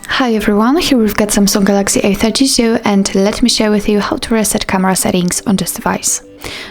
Hi everyone, here we've got Samsung Galaxy A32 and let me share with you how to reset camera settings on this device.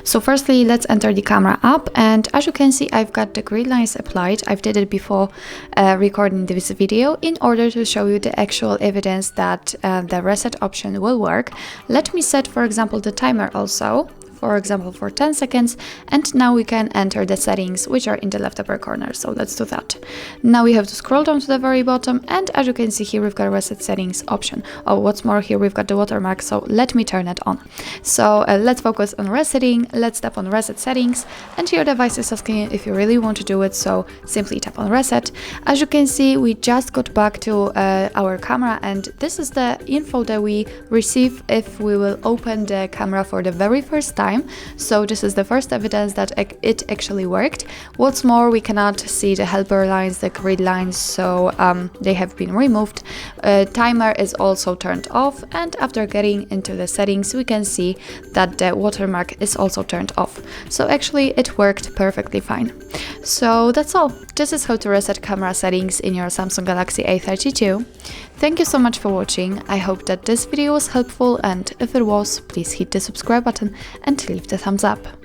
So firstly, let's enter the camera app, and as you can see, I've got the grid lines applied. I've did it before recording this video in order to show you the actual evidence that the reset option will work. Let me set, for example, the timer also. For example, for 10 seconds, and now we can enter the settings which are in the left upper corner, so let's do that. Now we have to scroll down to the very bottom, and as you can see here, we've got a reset settings option. Oh, what's more, here we've got the watermark, so let me turn it on. So let's focus on resetting. Let's tap on reset settings, and your device is asking if you really want to do it, so simply tap on reset. As you can see, we just got back to our camera, and this is the info that we receive if we will open the camera for the very first time. So this is the first evidence that it actually worked. What's more, we cannot see the helper lines, the grid lines, so they have been removed. Timer is also turned off, and after getting into the settings, we can see that the watermark is also turned off. So actually it worked perfectly fine. So that's all. This is how to reset camera settings in your Samsung Galaxy A32. Thank you so much for watching. I hope that this video was helpful, and if it was, please hit the subscribe button and leave the thumbs up.